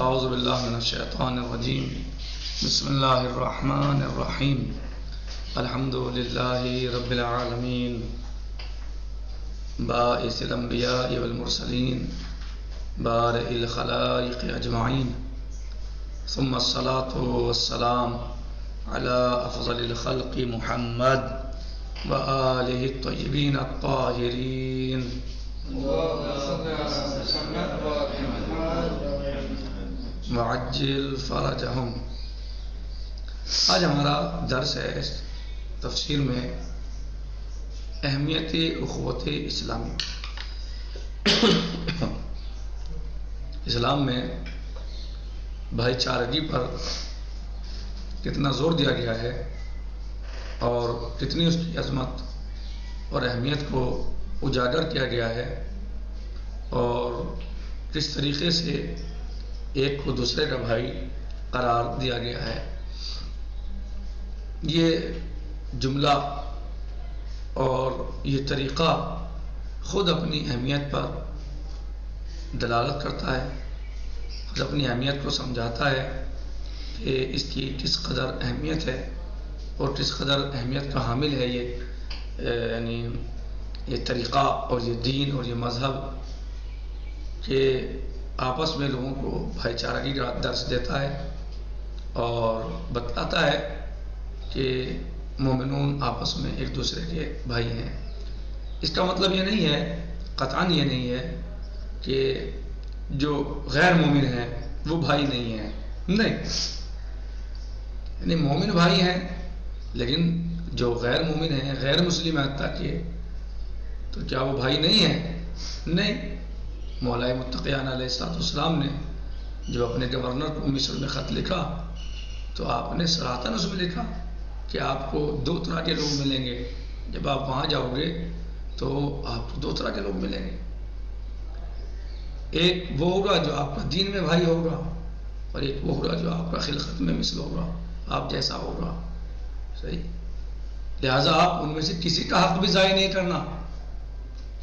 اعوذ باللہ من الشیطان الرجیم بسم اللہ الرحمن الرحیم الحمد للہ رب العالمین باعث الانبیاء والمرسلین بارئ الخلائق اجمعین ثم الصلاة والسلام على افضل الخلق محمد وآلہ الطیبین الطاہرین وعجل فرجہم۔ آج ہمارا درس ہے تفسیر میں اہمیت اخوت اسلامی۔ اسلام میں بھائی چارگی پر کتنا زور دیا گیا ہے اور کتنی اس کی عظمت اور اہمیت کو اجاگر کیا گیا ہے اور کس طریقے سے ایک کو دوسرے کا بھائی قرار دیا گیا ہے۔ یہ جملہ اور یہ طریقہ خود اپنی اہمیت پر دلالت کرتا ہے، خود اپنی اہمیت کو سمجھاتا ہے کہ اس کی کس قدر اہمیت ہے اور کس قدر اہمیت کا حامل ہے یعنی یہ طریقہ اور یہ دین اور یہ مذہب کہ آپس میں لوگوں کو بھائی چارگی کا درس دیتا ہے اور بتاتا ہے کہ مومنون آپس میں ایک دوسرے کے بھائی ہیں۔ اس کا مطلب یہ نہیں ہے، قطعاً یہ نہیں ہے کہ جو غیر مومن ہیں وہ بھائی نہیں ہیں، نہیں، یعنی مومن بھائی ہیں لیکن جو غیر مومن ہیں، غیر مسلم حتیٰ کہ، تو کیا وہ بھائی نہیں ہیں؟ نہیں۔ مولا متقیان علیہ السلام نے جو اپنے گورنر کو مصر میں خط لکھا تو آپ نے صراحتاً اس میں لکھا کہ آپ کو دو طرح کے لوگ ملیں گے، جب آپ وہاں جاؤ گے تو آپ کو دو طرح کے لوگ ملیں گے، ایک وہ ہوگا جو آپ کا دین میں بھائی ہوگا اور ایک وہ ہوگا جو آپ کا خلقت میں مثل ہوگا، آپ جیسا ہوگا، صحیح۔ لہٰذا آپ ان میں سے کسی کا حق بھی ضائع نہیں کرنا،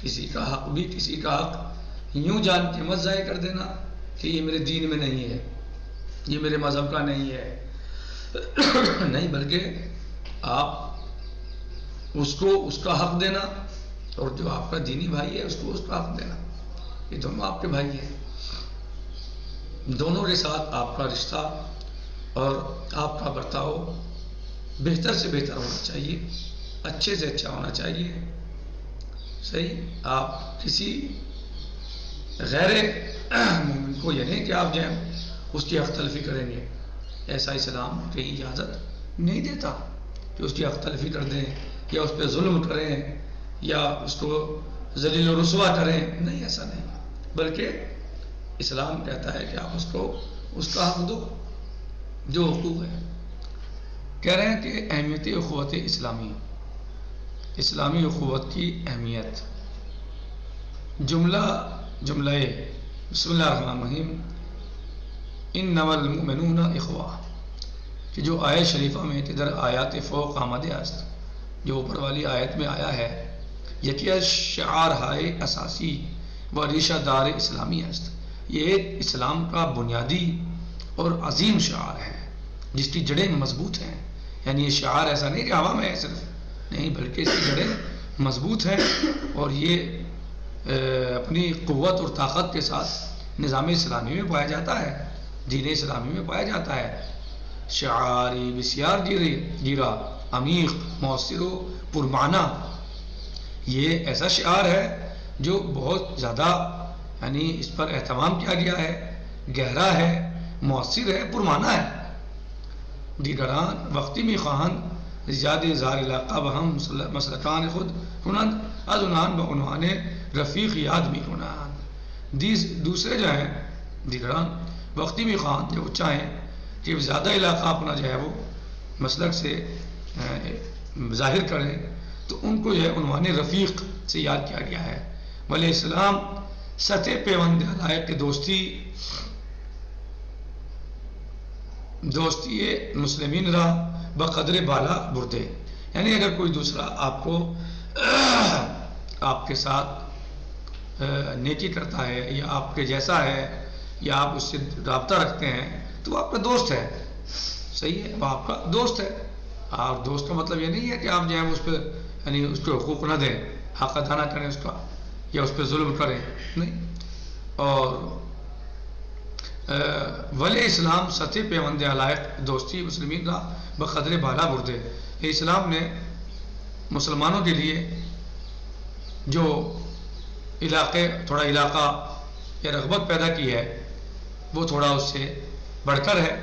کسی کا حق یوں جان کے مت ضائع کر دینا کہ یہ میرے دین میں نہیں ہے، یہ میرے مذہب کا نہیں ہے، نہیں، بلکہ آپ اس کو اس کا حق دینا اور جو آپ کا دینی بھائی ہے اس کو اس کا حق دینا، یہ دونوں آپ کے بھائی ہیں، دونوں کے ساتھ آپ کا رشتہ اور آپ کا برتاؤ بہتر سے بہتر ہونا چاہیے، اچھے سے اچھا ہونا چاہیے، صحیح۔ آپ کسی غیر مومن کو یہ نہیں کہ آپ جو ہیں اس کی حق تلفی کریں گے، ایسا اسلام کہیں اجازت نہیں دیتا کہ اس کی حق تلفی کر دیں یا اس پہ ظلم کریں یا اس کو ذلیل و رسوا کریں، نہیں، ایسا نہیں، بلکہ اسلام کہتا ہے کہ آپ اس کو اس کا حق دو جو حقوق ہے۔ کہہ رہے ہیں کہ اہمیت اخوت اسلامی، اسلامی اخوت کی اہمیت۔ جملہ بسم اللہ الرحمن الرحیم انما المؤمنون اخوہ، کہ جو آیت شریفہ میں ادھر آیات فوق آمد است جو اوپر والی آیت میں آیا ہے، یکی شعار ہائے اساسی و ریشہ دار اسلامی است، یہ ایک اسلام کا بنیادی اور عظیم شعار ہے جس کی جڑیں مضبوط ہیں، یعنی یہ شعار ایسا نہیں کہ ہوا میں ہے صرف، نہیں، بلکہ اس کی جڑیں مضبوط ہیں اور یہ اپنی قوت اور طاقت کے ساتھ نظام اسلامی میں پایا جاتا ہے، دین اسلامی میں پایا جاتا ہے۔ شعاری بسیار گیرا عمیق مؤثر و پرمعنی، یہ ایسا شعار ہے جو بہت زیادہ یعنی اس پر اہتمام کیا گیا ہے، گہرا ہے، مؤثر ہے، پرمعنی ہے۔ دیگران وقتی می خواہند زیادہ زار علاقہ بہم مسلکان خود کنند از انہان بعنوان رفیق یاد می کنند، دوسرے جو ہیں دیگران وقتی می خواہند، جو چاہیں کہ زیادہ علاقہ اپنا جو ہے وہ مسلک سے ظاہر کریں تو ان کو جو ہے عنوان رفیق سے یاد کیا گیا ہے۔ ولی اسلام سطح پیوند علائق دوستی مسلمین را بقدر بالا بردے، یعنی اگر کوئی دوسرا آپ کو آپ کے ساتھ نیکی کرتا ہے یا آپ کے جیسا ہے یا آپ اس سے رابطہ رکھتے ہیں تو وہ آپ کا دوست ہے، صحیح ہے، وہ آپ کا دوست ہے. اور دوست کا مطلب یہ نہیں ہے کہ آپ جو ہے اس پہ یعنی اس کے حقوق نہ دیں، حق ادا نہ کریں اس کا، یا اس پہ ظلم کریں، نہیں. اور ولی اسلام سطح پیوند علائق دوستی مسلمین کا بقدر بالا بردے. اسلام نے مسلمانوں کے لیے جو تھوڑا علاقہ یا رغبت پیدا کی ہے وہ تھوڑا اس سے بڑھ کر ہے.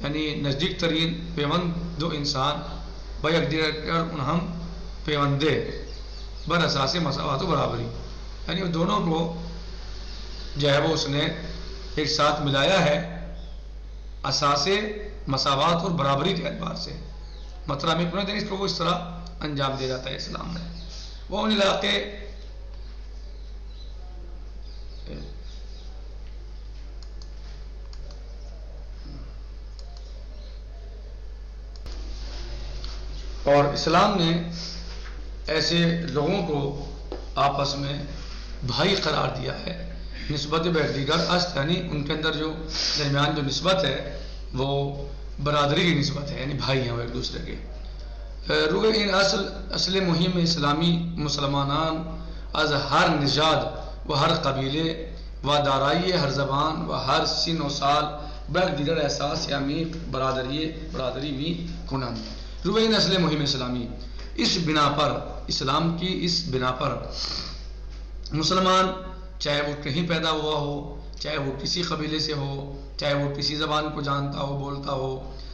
یعنی نزدیک ترین پیوند دو انسان ان ہم پیوندے بر اساس مساوات و برابری، یعنی وہ دونوں کو جو ہے وہ اس نے ایک ساتھ ملایا ہے اساس مساوات اور برابری کے اعتبار سے. مطلب اس کو وہ اس طرح انجام دیا جاتا ہے اسلام میں. وہ ان علاقے اور اسلام نے ایسے لوگوں کو آپس میں بھائی قرار دیا ہے نسبت دیگر است، یعنی ان کے اندر جو درمیان جو نسبت ہے وہ برادری کی نسبت ہے، یعنی بھائی ہیں وہ ایک دوسرے کے. روئے ان اصل مہم اسلامی مسلمانان از ہر نژاد و ہر قبیلے و دارائی ہر زبان و ہر سن و سال بلکہ دیگر احساس یا عمیق برادری بھی کنند. روئے ان اصل مہم اسلامی، اس بنا پر اسلام کی اس بنا پر مسلمان چاہے وہ کہیں پیدا ہوا ہو، چاہے وہ کسی قبیلے سے ہو، چاہے وہ کسی زبان کو جانتا ہو بولتا ہو،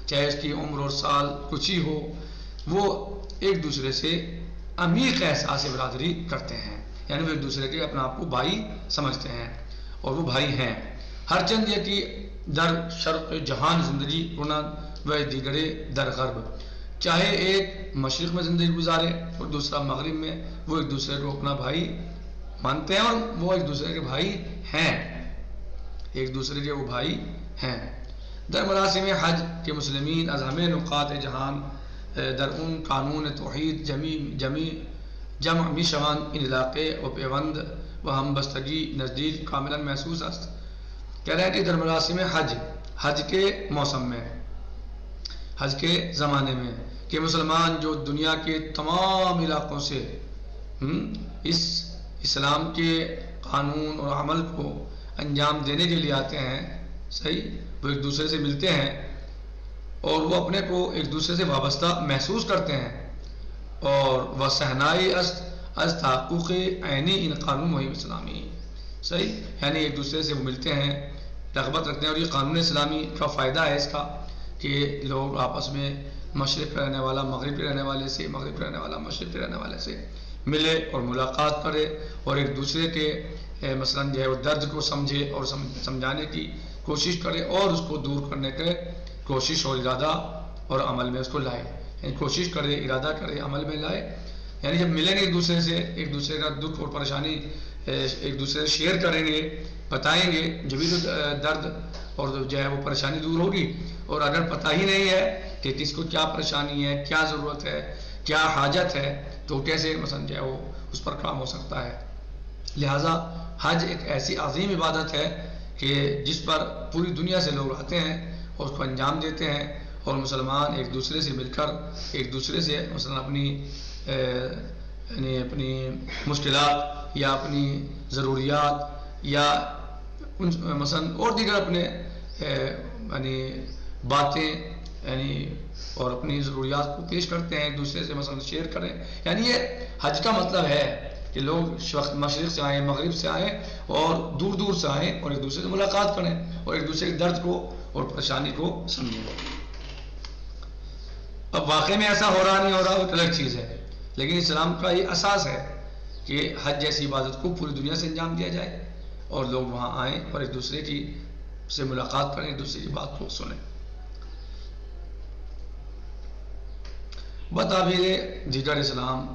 چاہے اس کی عمر اور سال کچھ ہی ہو، وہ ایک دوسرے سے عمیق احساس برادری کرتے ہیں. یعنی وہ ایک دوسرے کے اپنے آپ کو بھائی سمجھتے ہیں اور وہ بھائی ہیں. ہر چند یہ کہ در شرق جہان زندگی کنند و دیگرے در غرب، چاہے ایک مشرق میں زندگی گزارے اور دوسرا مغرب میں، وہ ایک دوسرے کو اپنا بھائی مانتے ہیں اور وہ ایک دوسرے کے بھائی ہیں، ایک دوسرے کے وہ بھائی ہیں. در مراسم حج کے مسلمین از ہمیں نقاط جہان در ان قانون توحید جمع میشوان ان علاقے و پیوند و ہم بستگی نزدیک کاملا محسوس است. کہہ رہے ہیں کہ در مراسم حج کے موسم میں، حج کے زمانے میں، کہ مسلمان جو دنیا کے تمام علاقوں سے اس اسلام کے قانون اور عمل کو انجام دینے کے لیے آتے ہیں، صحیح، وہ ایک دوسرے سے ملتے ہیں اور وہ اپنے کو ایک دوسرے سے وابستہ محسوس کرتے ہیں. اور وہ صحنائی از تحقق عینی ان قانون مہم اسلامی، صحیح، یعنی ایک دوسرے سے وہ ملتے ہیں، رغبت رکھتے ہیں. اور یہ قانون اسلامی کا فائدہ ہے اس کا کہ لوگ آپس میں مشرق پہ رہنے والا مغرب پہ رہنے والے سے، مغرب پہ رہنے والا مشرق پہ رہنے والے سے ملے اور ملاقات کرے اور ایک دوسرے کے مثلاً جو ہے وہ درد کو سمجھے اور سمجھانے کی کوشش کرے اور اس کو دور کرنے کے کوشش اور ارادہ اور عمل میں اس کو لائے. یعنی کوشش کرے، ارادہ کرے، عمل میں لائے. یعنی جب ملیں گے ایک دوسرے سے، ایک دوسرے کا دکھ اور پریشانی ایک دوسرے سے شیئر کریں گے، بتائیں گے، جبھی تو درد اور جو ہے وہ پریشانی دور ہوگی. اور اگر پتہ ہی نہیں ہے کہ کس کو کیا پریشانی ہے، کیا ضرورت ہے، کیا حاجت ہے، تو کیسے مثلا جو ہے وہ اس پر کام ہو سکتا ہے. لہٰذا حج ایک ایسی عظیم عبادت ہے کہ جس پر پوری دنیا سے لوگ آتے ہیں اور اس کو انجام دیتے ہیں. اور مسلمان ایک دوسرے سے مل کر ایک دوسرے سے مثلا اپنی مشکلات یا اپنی ضروریات یا مثلا اور دیگر اپنے یعنی باتیں یعنی اور اپنی ضروریات کو پیش کرتے ہیں، ایک دوسرے سے مثلا شیئر کریں. یعنی یہ حج کا مطلب ہے کہ لوگ مشرق سے آئیں، مغرب سے آئیں اور دور دور سے آئیں اور ایک دوسرے سے ملاقات کریں اور ایک دوسرے کے درد کو اور پریشانی کو سمجھیں. اب واقع میں ایسا ہو رہا نہیں ہو رہا وہ الگ چیز ہے، لیکن اسلام کا یہ اساس ہے کہ حج جیسی عبادت کو پوری دنیا سے انجام دیا جائے اور لوگ وہاں آئیں اور ایک دوسرے کی سے ملاقات کریں، ایک دوسرے کی بات کو سنیں. بتعبیر دیگر اسلام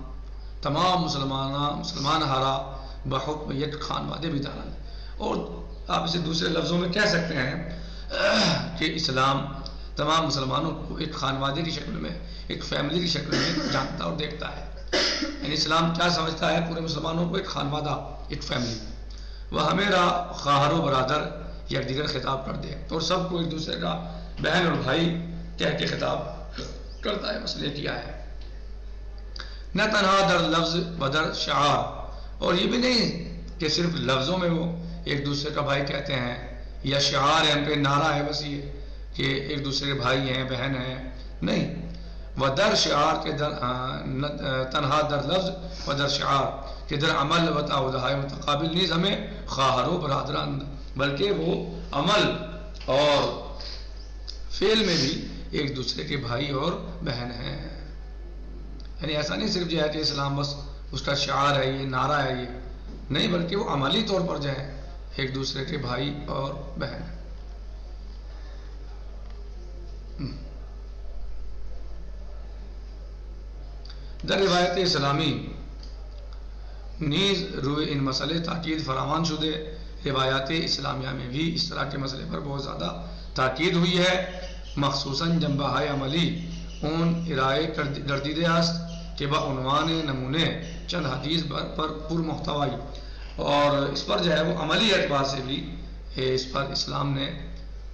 تمام مسلمان ہارا بحکم یک خانوادے بھی دارن. اور آپ اسے دوسرے لفظوں میں کہہ سکتے ہیں کہ اسلام تمام مسلمانوں کو ایک خانوادے کی شکل میں، ایک فیملی کی شکل میں جانتا اور دیکھتا ہے. یعنی اسلام کیا سمجھتا ہے؟ پورے مسلمانوں کو ایک خانوادہ، ایک فیملی. وہ ہمیرا خواہر و برادر یک دیگر خطاب کر دے اور سب کو ایک دوسرے کا بہن اور بھائی کہہ کے خطاب کرتا ہے، مسئلے کیا ہے۔ نہ تنہا در لفظ و در شعار، اور یہ بھی نہیں کہ صرف لفظوں میں وہ ایک دوسرے کا بھائی کہتے ہیں یا شعار ہے، ان پہ نعرہ ہے بس یہ کہ ایک دوسرے کے بھائی ہیں بہن ہیں، نہیں، و در شعار کے در تنہا در لفظ و در شعار کہ در عمل و تعودہ متقابل نیز ہمیں خواہر و برادران، بلکہ وہ عمل اور فعل میں بھی ایک دوسرے کے بھائی اور بہن ہیں۔ یعنی ایسا نہیں صرف جو ہے کہ اسلام بس اس کا شعار ہے، یہ نعرہ ہے، یہ نہیں، بلکہ وہ عملی طور پر جو ہے ایک دوسرے کے بھائی اور بہن ہیں۔ در روایت اسلامی نیز روئے ان مسئلے تاکید فراوان شدے، روایات اسلامیہ میں بھی اس طرح کے مسئلے پر بہت زیادہ تاکید ہوئی ہے، مخصوصاً جنبہ عملی اون ارائے گردیدے است کہ با عنوان نمونے چند حدیث پر پر محتوائی، اور اس پر جو ہے وہ عملی اعتبار سے بھی اس پر اسلام نے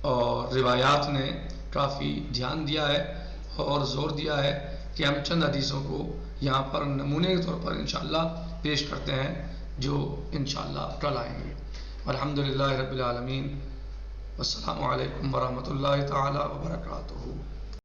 اور روایات نے کافی دھیان دیا ہے اور زور دیا ہے کہ ہم چند حدیثوں کو یہاں پر نمونے کے طور پر انشاءاللہ پیش کرتے ہیں جو انشاءاللہ کل آئیں گے۔ الحمدللہ رب العالمین، والسلام علیکم ورحمۃ اللہ تعالی وبرکاتہ۔